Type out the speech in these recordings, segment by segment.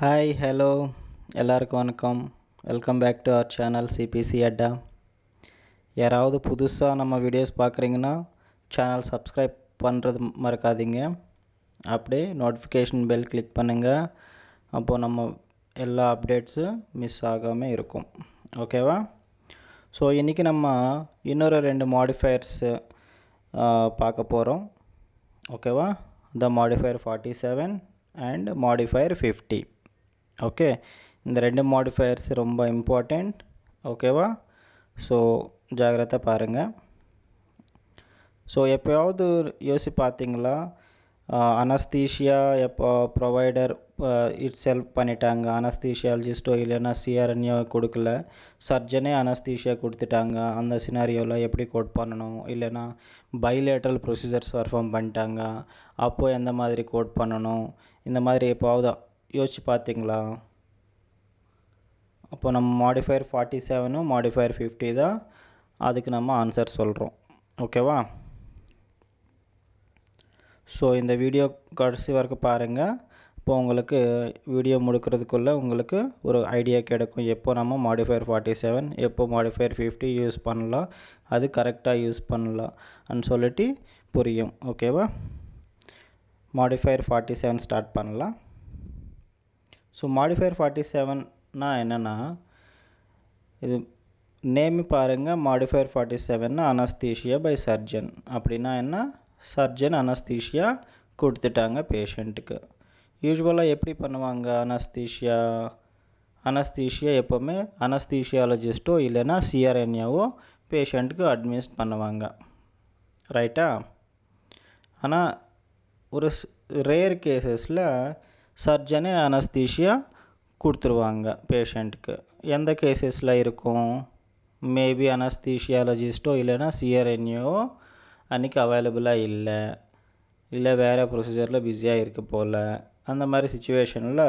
Hi hello எல்லாருக்கும் வணக்கம். Welcome back to our channel CPC Adda. யாராவது புதுசாக நம்ம வீடியோஸ் பார்க்குறீங்கன்னா சேனல் சப்ஸ்கிரைப் பண்ணுறது மறக்காதீங்க. அப்படியே நோட்டிஃபிகேஷன் பெல் கிளிக் பண்ணுங்கள். அப்போது நம்ம எல்லா அப்டேட்ஸும் மிஸ் ஆகாமல் இருக்கும். ஓகேவா? ஸோ இன்றைக்கி நம்ம இன்னொரு 2 மாடிஃபயர்ஸு பார்க்க போகிறோம். ஓகேவா? த மாடிஃபயர் 47 அண்ட் மாடிஃபயர் 50. ஓகே, இந்த 2 மாடிஃபயர்ஸ் ரொம்ப இம்பார்ட்டண்ட். ஓகேவா? ஸோ ஜாகிரதை பாருங்கள். ஸோ எப்போயாவது யோசி பார்த்தீங்களா, அனஸ்தீஷியா எப்போ ப்ரொவைடர் இட் செல்ஃப் பண்ணிட்டாங்க, அனஸ்தீஷியாலஜிஸ்ட்டோ இல்லைன்னா சிஆர்என்ஓ கொடுக்கல, சர்ஜனே அனஸ்தீஷியா கொடுத்துட்டாங்க, அந்த சினாரியோவில் எப்படி கோட் பண்ணணும், இல்லைன்னா பைலேட்ரல் ப்ரொசீஜர்ஸ் பர்ஃபார்ம் பண்ணிட்டாங்க, அப்போது எந்த மாதிரி கோட் பண்ணணும், இந்த மாதிரி எப்போவாவது யோசிச்சு பார்த்தீங்களா? அப்போ நம்ம மாடிஃபயர் 47 மாடிஃபயர் 50 தான் அதுக்கு நம்ம ஆன்சர் சொல்கிறோம். ஓகேவா? ஸோ இந்த வீடியோ கடைசி வரைக்கும் பாருங்கள். இப்போ உங்களுக்கு வீடியோ முடிக்கிறதுக்குள்ளே உங்களுக்கு ஒரு ஐடியா கிடைக்கும், எப்போ நம்ம மாடிஃபயர் 47 எப்போ மாடிஃபயர் 50 யூஸ் பண்ணலாம், அது கரெக்டாக யூஸ் பண்ணலாம்னு சொல்லிட்டு புரியும். ஓகேவா? மாடிஃபயர் 47 ஸ்டார்ட் பண்ணலாம். ஸோ மாடிஃபயர் 47னா என்னென்னா, இது நேம் பாருங்கள். மாடிஃபயர் 47னா அனஸ்தீஷியா பை சர்ஜன். அப்படின்னா என்ன, சர்ஜன் அனஸ்தீஷியா கொடுத்துட்டாங்க பேஷண்ட்டுக்கு. யூஸ்வலாக எப்படி பண்ணுவாங்க அனஸ்தீஷியா எப்போவுமே அனஸ்தீஷியாலஜிஸ்ட்டோ இல்லைன்னா சிஆர்என்ஏவோ பேஷண்ட்டுக்கு அட்மினிஸ்ட் பண்ணுவாங்க. ரைட்டா? ஆனால் ஒரு ரேர் கேசஸில் சர்ஜனே அனஸ்தீஷியா கொடுத்துருவாங்க பேஷண்ட்டுக்கு. எந்த கேசஸில் இருக்கும், மேபி அனஸ்தீஷியாலஜிஸ்ட்டோ இல்லைன்னா சிஆர்என்ஏவோ அன்றைக்கி அவைலபிளாக இல்லை வேறு ப்ரொசீஜரில் பிஸியாக இருக்க போல், அந்த மாதிரி சுச்சுவேஷனில்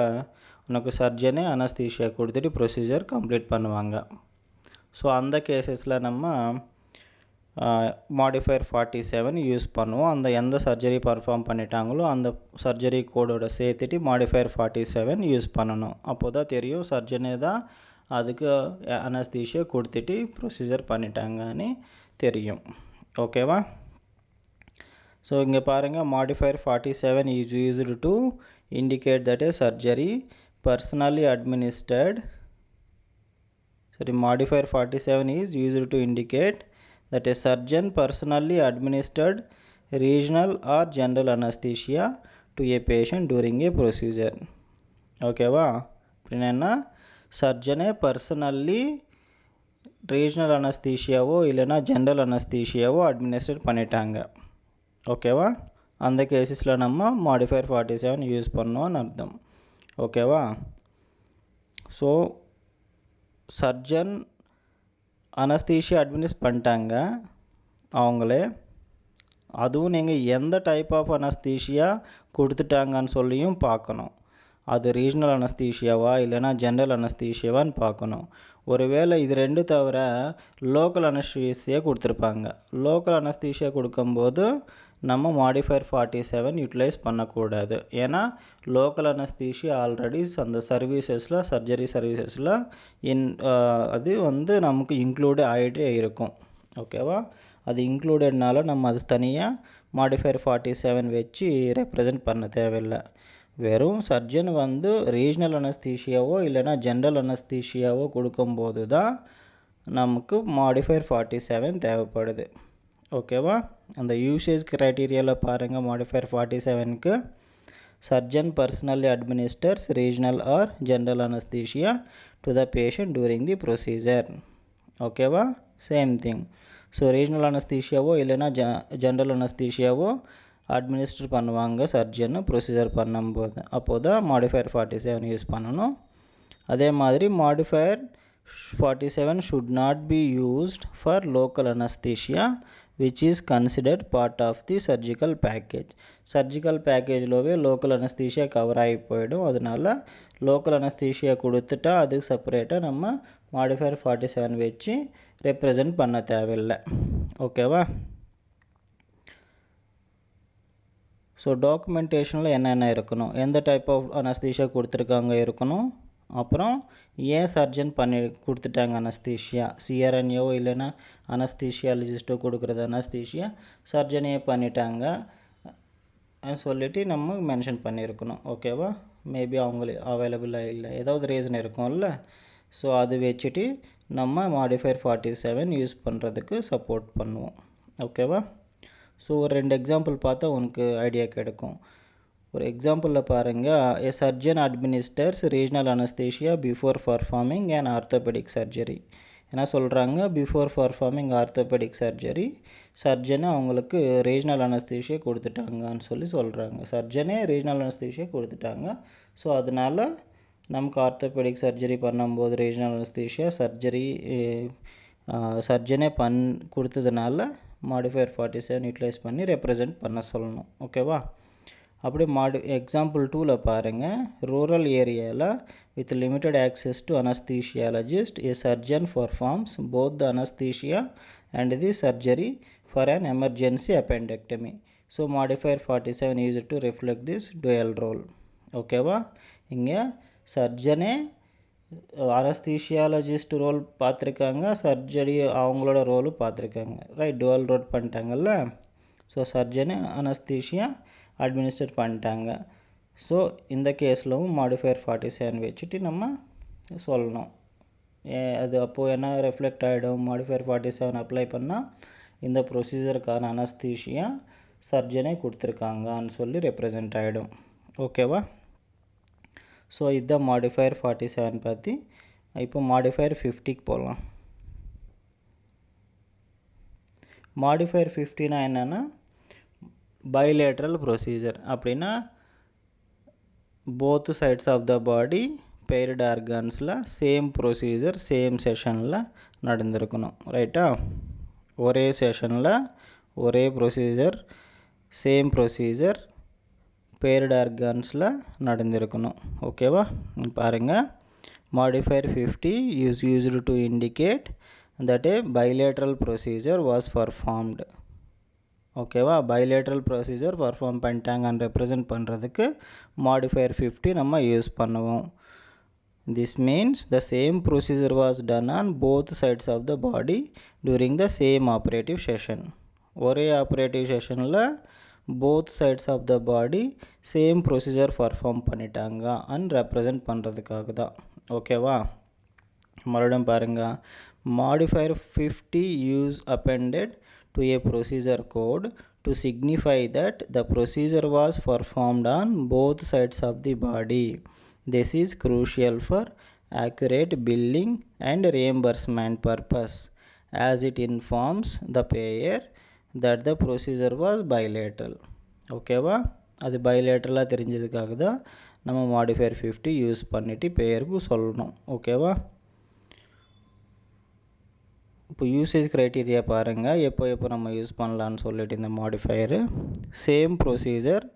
உனக்கு சர்ஜனே அனஸ்தீஷியா கொடுத்துட்டு ப்ரொசீஜர் கம்ப்ளீட் பண்ணுவாங்க. ஸோ அந்த கேசஸில் நம்ம மாடிஃபயர் 47 யூஸ் பண்ணுவோம். அந்த எந்த சர்ஜரி பர்ஃபார்ம் பண்ணிட்டாங்களோ அந்த சர்ஜரி கோடோட சேர்த்துட்டு மாடிஃபயர் 47 யூஸ் பண்ணணும். அப்போ தான் தெரியும் சர்ஜனே தான் அதுக்கு அனஸ்தீஷியா கொடுத்துட்டு ப்ரொசீஜர் பண்ணிட்டாங்கன்னு தெரியும். ஓகேவா? ஸோ இங்கே பாருங்கள், modifier 47 is used to indicate that A surgery personally administered. Modifier 47 is used to indicate that a surgeon personally administered regional or general anesthesia to a patient during a procedure. ஓகேவா? அப்படின்னா சர்ஜனே பர்சனல்லி regional அனஸ்தீஷியாவோ இல்லைன்னா general அனஸ்தீஷியாவோ administer பண்ணிட்டாங்க. ஓகேவா? அந்த கேசஸில் நம்ம modifier 47 use பண்ணோன்னு அர்த்தம். ஓகேவா? ஸோ சர்ஜன் அனஸ்தீஷியா அட்மினிஸ்ட் பண்ணிட்டாங்க அவங்களே. அதுவும் நீங்கள் எந்த டைப் ஆஃப் அனஸ்தீஷியா கொடுத்துட்டாங்கன்னு சொல்லியும் பார்க்கணும். அது ரீஜனல் அனஸ்தீஷியாவா இல்லைனா ஜென்ரல் அனஸ்தீஷியாவான்னு பார்க்கணும். ஒருவேளை இது 2 தவிர லோக்கல் அனஸ்தீஷியா கொடுத்துருப்பாங்க. லோக்கல் அனஸ்தீஷியா கொடுக்கும்போது நம்ம மாடிஃபயர் 47 யூட்டிலைஸ் பண்ணக்கூடாது. ஏன்னா லோக்கல் அனஸ்தீஷியா ஆல்ரெடி அந்த சர்வீசஸில் சர்ஜரி சர்வீசஸில் அது நமக்கு இன்க்ளூட் ஆகிட்டே இருக்கும். ஓகேவா? அது இன்க்ளூடட்னால நம்ம அது தனியாக மாடிஃபயர் 47 வச்சு ரெப்ரசன்ட் பண்ண தேவையில்லை. வெறும் சர்ஜன் ரீஜனல் அனஸ்தீஷியாவோ இல்லைனா ஜென்ரல் அனஸ்தீஷியாவோ கொடுக்கும்போது தான் நமக்கு மாடிஃபயர் 47 தேவைப்படுது. ஓகேவா? அந்த யூசேஜ் க்ரைட்டீரியாவில் பாருங்கள். மாடிஃபயர் 47க்கு surgeon personally administers regional or general anaesthesia to the patient during the procedure. ஓகேவா? Same thing. ஸோ ரீஜனல் அனஸ்தீஷியாவோ இல்லைனா ஜென்ரல் அனஸ்தீஷியாவோ அட்மினிஸ்டர் பண்ணுவாங்க சர்ஜன் ப்ரொசீஜர் பண்ணும்போது. அப்போது தான் மாடிஃபயர் 47 யூஸ் பண்ணணும். அதே மாதிரி modifier 47 should not be used for local anaesthesia which is considered part of the surgical package. Surgical பேக்கேஜ்லவே லோக்கல் அனஸ்தீஷியா கவர் ஆகி போயிடும். அதனால் லோக்கல் அனஸ்தீஷியா கொடுத்துட்டா அதுக்கு செப்பரேட்டாக நம்ம மாடிஃபயர் 47 வச்சு ரெப்ரசன்ட் பண்ண தேவையில்லை. ஓகேவா? ஸோ டாக்குமெண்டேஷனில் என்னென்ன இருக்கணும், எந்த டைப் ஆஃப் அனஸ்தீஷியா கொடுத்துருக்காங்க இருக்கணும், அப்புறம் ஏன் சர்ஜன் பண்ணி கொடுத்துட்டாங்க அனஸ்தீஷியா, சிஆர்என்ஏஓ இல்லைன்னா அனஸ்தீஷியாலஜிஸ்ட்டோ கொடுக்குறது அனஸ்தீஷியா சர்ஜனே பண்ணிட்டாங்க சொல்லிவிட்டு நம்ம மென்ஷன் பண்ணியிருக்கணும். ஓகேவா, மேபி அவங்களே அவைலபிளாக இல்லை, ஏதாவது ரீசன் இருக்கும்ல. ஸோ அது வச்சுட்டு நம்ம மாடிஃபையர் 47 யூஸ் பண்ணுறதுக்கு சப்போர்ட் பண்ணுவோம். ஓகேவா, ஸோ ஒரு 2 எக்ஸாம்பிள் பார்த்தா உனக்கு ஐடியா கிடைக்கும். ஒரு எக்ஸாம்பிளில் பாருங்கள், a surgeon administers regional anaesthesia before performing and orthopaedic surgery. என்ன சொல்கிறாங்க, பிஃபோர் பர்ஃபார்மிங் ஆர்த்தோபெடிக் சர்ஜரி சர்ஜனை அவங்களுக்கு ரீஜனல் அனஸ்தீஷியா கொடுத்துட்டாங்கன்னு சொல்கிறாங்க. சர்ஜனே ரீஜனல் அனஸ்தீஷியா கொடுத்துட்டாங்க. ஸோ அதனால் நமக்கு ஆர்த்தோபெடிக் சர்ஜரி பண்ணும்போது ரீஜனல் அனஸ்தீஷியா சர்ஜனே கொடுத்ததுனால மாடிஃபையர் 47 யூட்டிலைஸ் பண்ணி ரெப்ரசன்ட் பண்ண சொல்லணும். ஓகேவா, அப்படி எக்ஸாம்பிள் 2ல் பாருங்கள், ரூரல் ஏரியாவில் with limited access to anaesthesiologist a surgeon performs both the anaesthesia and the surgery for an emergency appendectomy. So modifier 47 use to reflect this dual role. ஓகேவா, இங்கே சர்ஜனே அனஸ்தீஷியாலஜிஸ்ட் ரோல் பார்த்துருக்காங்க, சர்ஜரி அவங்களோட ரோலும் பார்த்துருக்காங்க. ரைட், டுவல் ரோல் பண்ணிட்டாங்கல்ல. So சர்ஜனே anaesthesia administer பண்ணிட்டாங்க. So இந்த கேஸ்லவும் மாடிஃபையர் 47 வச்சுட்டு நம்ம சொல்லணும். அது அப்போது என்ன ரெஃப்ளெக்ட் ஆகிடும், மாடிஃபையர் 47 அப்ளை பண்ணால் இந்த ப்ரொசீஜருக்கான அனஸ்தீஷியா சர்ஜனே கொடுத்துருக்காங்கன்னு சொல்லி ரெப்ரசன்ட் ஆகிடும். ஓகேவா, ஸோ இதுதான் மாடிஃபையர் 47 பற்றி. இப்போ மாடிஃபையர் 50க்கு போகலாம். மாடிஃபையர் 50னா என்னென்னா பைலேட்ரல் ப்ரொசீஜர். அப்படின்னா both sides of the body paired ஆர்கன்ஸில் சேம் ப்ரொசீஜர் சேம் செஷனில் நடந்திருக்கணும். ரைட்டா, ஒரே செஷனில் ஒரே ப்ரொசீஜர் சேம் ப்ரொசீஜர் பெய்டு ஆர்கன்ஸில் நடந்திருக்கணும். ஓகேவா, பாருங்கள், modifier 50 is used to indicate that a bilateral procedure was performed. ஓகேவா, பைலேட்ரல் ப்ரொசீஜர் பர்ஃபார்ம் பண்ணிட்டாங்கன்னு ரெப்ரசன்ட் பண்ணுறதுக்கு மாடிஃபையர் 50 நம்ம யூஸ் பண்ணுவோம். This means the same procedure was done on both sides of the body during the same operative session. ஒரே operative செஷனில் both sides of the body same procedure perform பண்ணிட்டாங்க and represent பண்ணுறதுக்காக தான். ஓகேவா, மறுபடியும் பாருங்கள், modifier 50 use appended to a procedure code to signify that the procedure was performed on both sides of the body. This is crucial for accurate billing and reimbursement purpose, as it informs the payer that the procedure was bilateral. ஓகேவா, அது பைலேட்ரலாக தெரிஞ்சதுக்காக தான் நம்ம modifier 50 use பண்ணிவிட்டு பேருக்கு சொல்லணும். ஓகேவா, இப்போ usage criteria பாருங்கள், எப்போ நம்ம யூஸ் பண்ணலான்னு சொல்லிட்டு இந்த modifier. Same procedure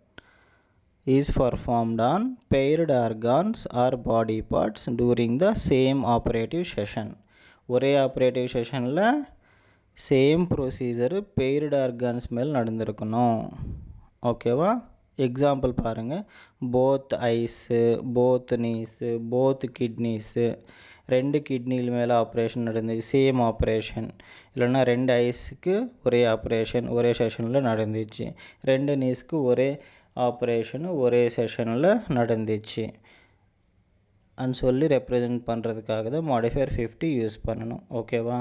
is performed on paired organs or body parts during the same operative session. ஒரே ஆப்ரேட்டிவ் செஷனில் சேம் ப்ரொசீஜர் பெய்டு ஆர்கான்ஸ் மேல் நடந்திருக்கணும். ஓகேவா, எக்ஸாம்பிள் பாருங்கள், both eyes, both knees, both kidneys, 2 கிட்னியில் மேலே ஆப்ரேஷன் நடந்துச்சு, சேம் ஆப்ரேஷன். இல்லைன்னா 2 ஐஸுக்கு ஒரே ஆப்ரேஷன் ஒரே செஷனில் நடந்துச்சு, 2 நீஸ்க்கு ஒரே ஆப்ரேஷனு ஒரே செஷனில் நடந்துச்சு அன்னு சொல்லி ரெப்ரசன்ட் பண்ணுறதுக்காக தான் மாடிஃபையர் 50 யூஸ் பண்ணணும். ஓகேவா,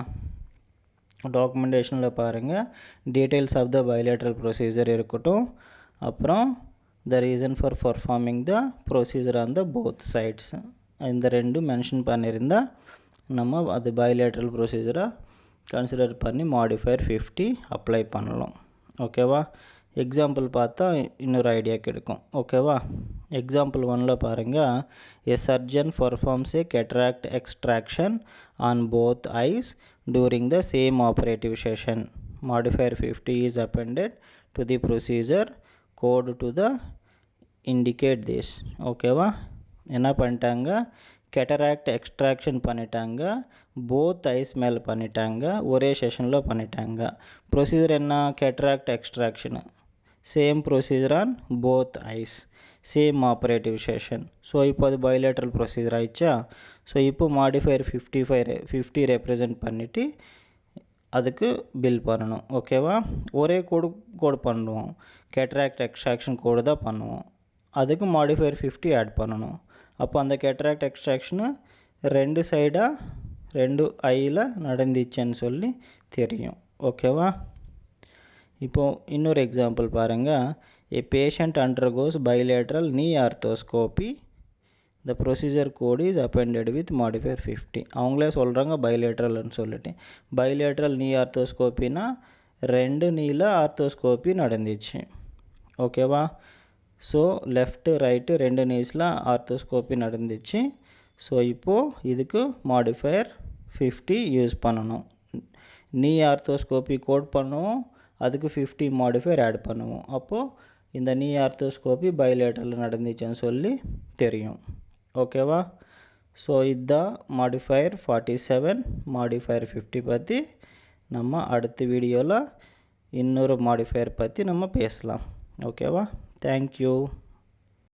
டாக்குமெண்டேஷனில் பாருங்கள், details of the bilateral procedure இருக்கட்டும், அப்புறம் the reason for performing the procedure on the both sides, இந்த 2 மென்ஷன் பண்ணியிருந்தால் நம்ம அது பைலேட்ரல் ப்ரொசீஜராக கன்சிடர் பண்ணி மாடிஃபையர் 50 அப்ளை பண்ணலாம். ஓகேவா, எக்ஸாம்பிள் பார்த்தா இன்னொரு ஐடியா கிடைக்கும். ஓகேவா, எக்ஸாம்பிள் 1ல் பாருங்கள், a surgeon performs a cataract extraction on both eyes during the same operative session. Modifier 50 is appended to the procedure code to the indicate this. ஓகேவா, என்ன பண்ணிட்டாங்க, கேட்டராக்ட் எக்ஸ்ட்ராக்ஷன் பண்ணிட்டாங்க, போத் ஐஸ் மேலே பண்ணிட்டாங்க, ஒரே செஷனில் பண்ணிட்டாங்க. ப்ரொசீஜர் என்ன, கேட்டராக்ட் எக்ஸ்ட்ராக்ஷனு same procedure on both eyes, same operative session. So இப்போ அது பைலேட்ரல் ப்ரொசீஜர் ஆயிடுச்சா. ஸோ இப்போ மாடிஃபையர் 50 ரெப்ரசன்ட் பண்ணிவிட்டு அதுக்கு பில் பண்ணணும். ஓகேவா. ஒரே கோடு பண்ணுவோம், கேட்ராக்ட் எக்ஸ்ட்ராக்ஷன் கோடு தான் பண்ணுவோம். அதுக்கு மாடிஃபையர் 50 ஆட் பண்ணணும். அப்போ அந்த கேட்ராக்ட் எக்ஸ்ட்ராக்ஷனு ரெண்டு சைடாக ரெண்டு ஐயில் நடந்துச்சுன்னு சொல்லி தெரியும். ஓகேவா. இப்போது இன்னொரு எக்ஸாம்பிள் பாருங்கள். ஏ patient undergoes bilateral knee arthroscopy, the procedure code is appended with modifier 50. அவங்களே சொல்கிறாங்க பைலேட்ரல்னு சொல்லிட்டு. பைலேட்ரல் நீ ஆர்த்தோஸ்கோப்பினா ரெண்டு நீல ஆர்த்தோஸ்கோப்பி நடந்துச்சு. ஓகேவா. ஸோ லெஃப்ட்டு ரைட்டு ரெண்டு நீஸில் ஆர்த்தோஸ்கோப்பி நடந்துச்சு. ஸோ இப்போது இதுக்கு மாடிஃபையர் 50 யூஸ் பண்ணணும். நீ ஆர்த்தோஸ்கோப்பி கோட் பண்ணுவோம், அதுக்கு 50 மாடிஃபையர் ஆட் பண்ணுவோம். அப்போது இந்த நீ ஆர்த்தோஸ்கோப்பி பைலேட்ரல் நடந்துச்சுன்னு சொல்லி தெரியும். ஓகேவா. ஸோ இதுதான் மாடிஃபையர் 47 மாடிஃபையர் 50 பற்றி. நம்ம அடுத்த வீடியோவில் இன்னொரு மாடிஃபையர் பற்றி நம்ம பேசலாம். ஓகேவா. தேங்க்யூ.